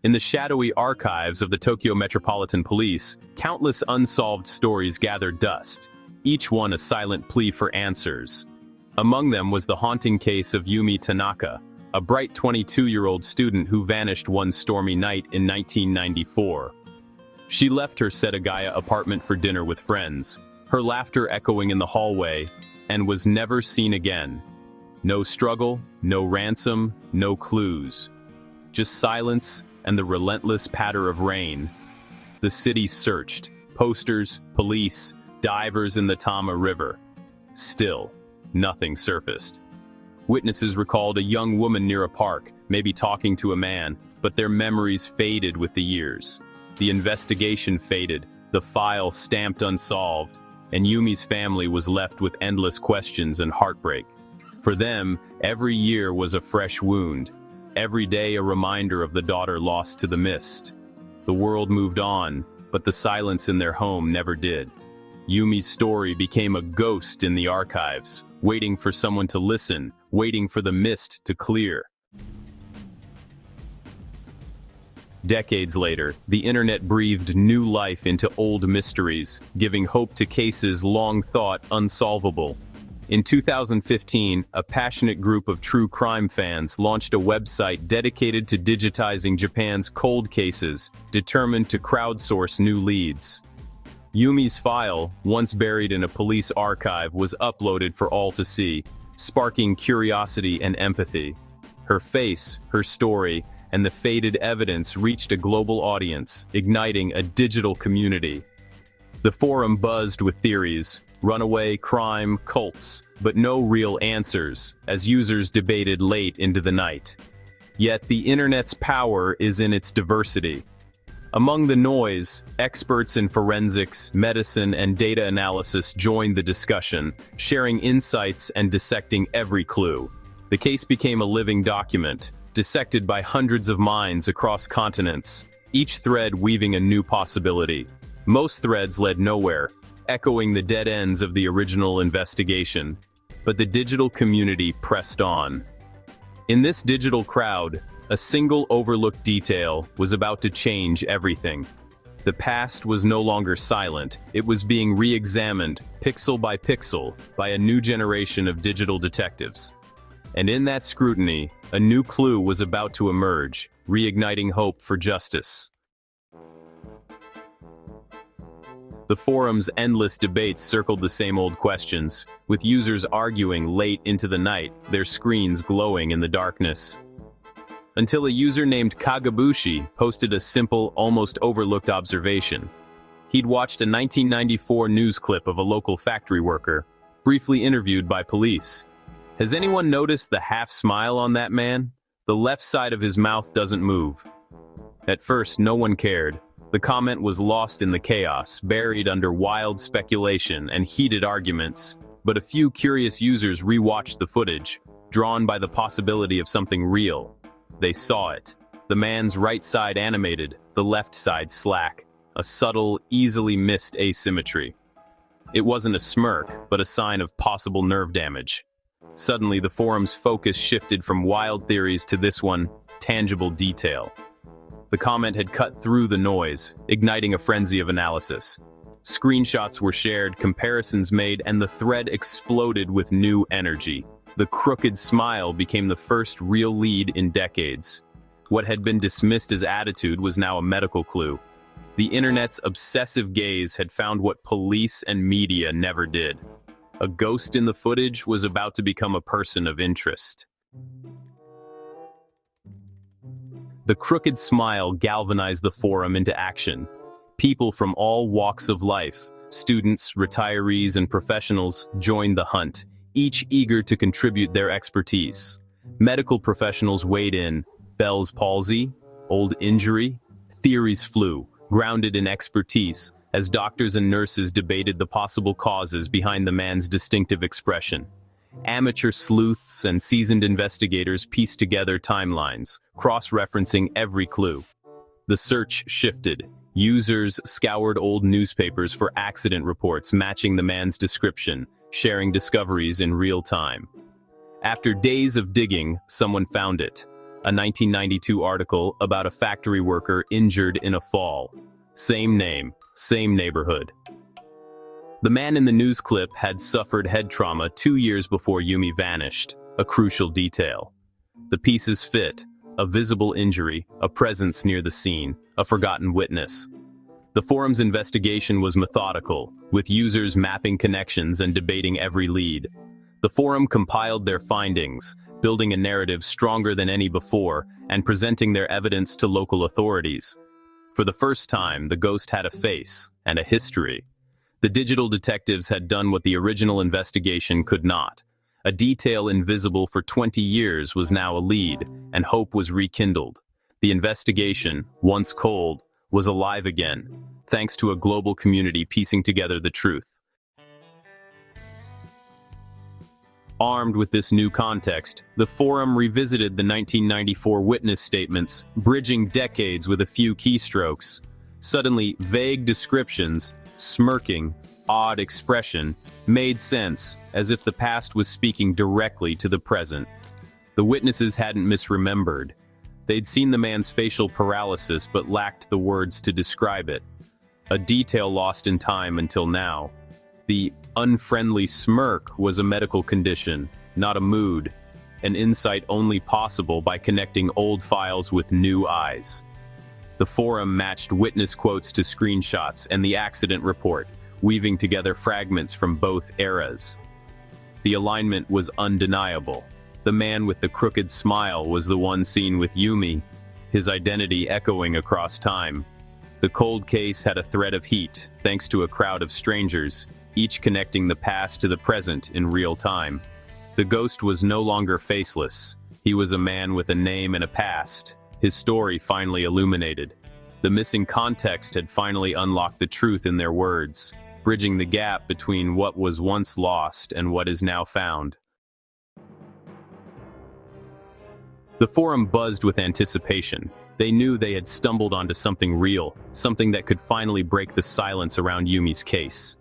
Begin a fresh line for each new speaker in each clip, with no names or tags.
In the shadowy archives of the Tokyo Metropolitan Police, countless unsolved stories gathered dust, each one a silent plea for answers. Among them was the haunting case of Yumi Tanaka, a bright 22-year-old student who vanished one stormy night in 1994. She left her Setagaya apartment for dinner with friends, her laughter echoing in the hallway, and was never seen again. No struggle, no ransom, no clues. Just silence and the relentless patter of rain. The city searched, posters, police, divers in the Tama River. Still, nothing surfaced. Witnesses recalled a young woman near a park, maybe talking to a man, but their memories faded with the years. The investigation faded, the file stamped unsolved, and Yumi's family was left with endless questions and heartbreak. For them, every year was a fresh wound. Every day a reminder of the daughter lost to the mist. The world moved on, but the silence in their home never did. Yumi's story became a ghost in the archives, waiting for someone to listen, waiting for the mist to clear. Decades later, the internet breathed new life into old mysteries, giving hope to cases long thought unsolvable. In 2015, a passionate group of true crime fans launched a website dedicated to digitizing Japan's cold cases, determined to crowdsource new leads. Yumi's file, once buried in a police archive, was uploaded for all to see, sparking curiosity and empathy. Her face, her story, and the faded evidence reached a global audience, igniting a digital community. The forum buzzed with theories, runaway, crime, cults, but no real answers, as users debated late into the night. Yet the internet's power is in its diversity. Among the noise, experts in forensics, medicine, and data analysis joined the discussion, sharing insights and dissecting every clue. The case became a living document, dissected by hundreds of minds across continents, each thread weaving a new possibility. Most threads led nowhere, echoing the dead ends of the original investigation. But the digital community pressed on. In this digital crowd, a single overlooked detail was about to change everything. The past was no longer silent, it was being re-examined, pixel by pixel, by a new generation of digital detectives. And in that scrutiny, a new clue was about to emerge, reigniting hope for justice. The forum's endless debates circled the same old questions, with users arguing late into the night, their screens glowing in the darkness. Until a user named Kagabushi posted a simple, almost overlooked observation. He'd watched a 1994 news clip of a local factory worker, briefly interviewed by police. Has anyone noticed the half-smile on that man? The left side of his mouth doesn't move. At first, no one cared. The comment was lost in the chaos, buried under wild speculation and heated arguments. But a few curious users rewatched the footage, drawn by the possibility of something real. They saw it. The man's right side animated, the left side slack. A subtle, easily missed asymmetry. It wasn't a smirk, but a sign of possible nerve damage. Suddenly, the forum's focus shifted from wild theories to this one, tangible detail. The comment had cut through the noise, igniting a frenzy of analysis. Screenshots were shared, comparisons made, and the thread exploded with new energy. The crooked smile became the first real lead in decades. What had been dismissed as attitude was now a medical clue. The internet's obsessive gaze had found what police and media never did. A ghost in the footage was about to become a person of interest. The crooked smile galvanized the forum into action. People from all walks of life, students, retirees, and professionals, joined the hunt, each eager to contribute their expertise. Medical professionals weighed in. Bell's palsy, old injury, theories flew, grounded in expertise, as doctors and nurses debated the possible causes behind the man's distinctive expression. Amateur sleuths and seasoned investigators pieced together timelines, cross-referencing every clue. The search shifted. Users scoured old newspapers for accident reports matching the man's description, sharing discoveries in real time. After days of digging, someone found it. A 1992 article about a factory worker injured in a fall. Same name, same neighborhood. The man in the news clip had suffered head trauma 2 years before Yumi vanished, a crucial detail. The pieces fit, a visible injury, a presence near the scene, a forgotten witness. The forum's investigation was methodical, with users mapping connections and debating every lead. The forum compiled their findings, building a narrative stronger than any before, and presenting their evidence to local authorities. For the first time, the ghost had a face and a history. The digital detectives had done what the original investigation could not. A detail invisible for 20 years was now a lead, and hope was rekindled. The investigation, once cold, was alive again, thanks to a global community piecing together the truth. Armed with this new context, the forum revisited the 1994 witness statements, bridging decades with a few keystrokes. Suddenly, vague descriptions, smirking, odd expression, made sense, as if the past was speaking directly to the present. The witnesses hadn't misremembered. They'd seen the man's facial paralysis but lacked the words to describe it. A detail lost in time until now. The unfriendly smirk was a medical condition, not a mood, an insight only possible by connecting old files with new eyes. The forum matched witness quotes to screenshots and the accident report, weaving together fragments from both eras. The alignment was undeniable. The man with the crooked smile was the one seen with Yumi, his identity echoing across time. The cold case had a thread of heat, thanks to a crowd of strangers, each connecting the past to the present in real time. The ghost was no longer faceless. He was a man with a name and a past, his story finally illuminated. The missing context had finally unlocked the truth in their words, bridging the gap between what was once lost and what is now found. The forum buzzed with anticipation. They knew they had stumbled onto something real, something that could finally break the silence around Yumi's case.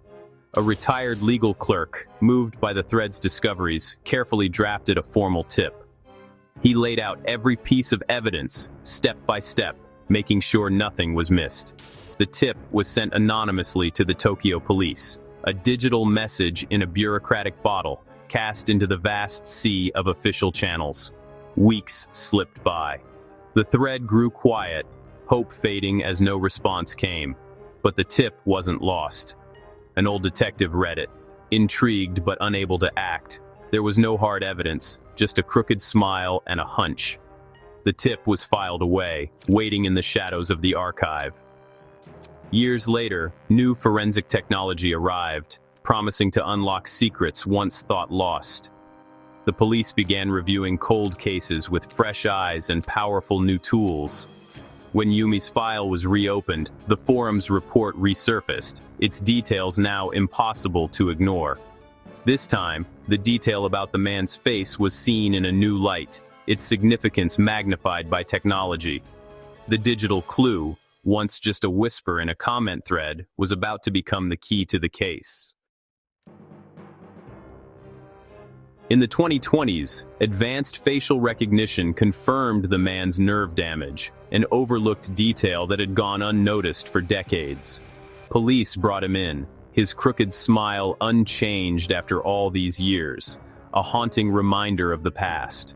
A retired legal clerk, moved by the thread's discoveries, carefully drafted a formal tip. He laid out every piece of evidence, step by step, making sure nothing was missed. The tip was sent anonymously to the Tokyo police, a digital message in a bureaucratic bottle, cast into the vast sea of official channels. Weeks slipped by. The thread grew quiet, hope fading as no response came. But the tip wasn't lost. An old detective read it, intrigued but unable to act. There was no hard evidence, just a crooked smile and a hunch. The tip was filed away, waiting in the shadows of the archive. Years later, new forensic technology arrived, promising to unlock secrets once thought lost. The police began reviewing cold cases with fresh eyes and powerful new tools. When Yumi's file was reopened, the forum's report resurfaced, its details now impossible to ignore. This time, the detail about the man's face was seen in a new light, its significance magnified by technology. The digital clue, once just a whisper in a comment thread, was about to become the key to the case. In the 2020s, advanced facial recognition confirmed the man's nerve damage, an overlooked detail that had gone unnoticed for decades. Police brought him in, his crooked smile unchanged after all these years, a haunting reminder of the past.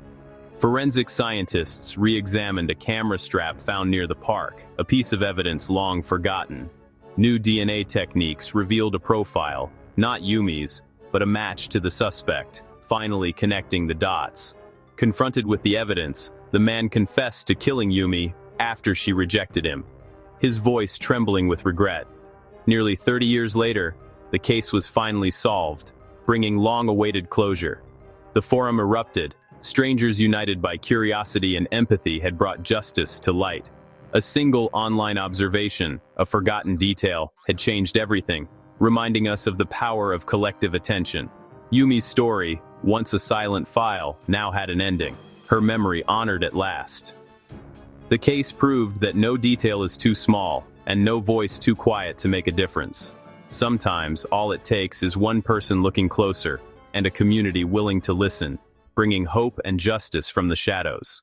Forensic scientists re-examined a camera strap found near the park, a piece of evidence long forgotten. New DNA techniques revealed a profile, not Yumi's, but a match to the suspect, finally connecting the dots. Confronted with the evidence, the man confessed to killing Yumi after she rejected him, his voice trembling with regret. Nearly 30 years later, the case was finally solved, bringing long-awaited closure. The forum erupted. Strangers united by curiosity and empathy had brought justice to light. A single online observation, a forgotten detail, had changed everything, reminding us of the power of collective attention. Yumi's story, once a silent file, now had an ending, her memory honored at last. The case proved that no detail is too small, and no voice too quiet to make a difference. Sometimes, all it takes is one person looking closer, and a community willing to listen, bringing hope and justice from the shadows.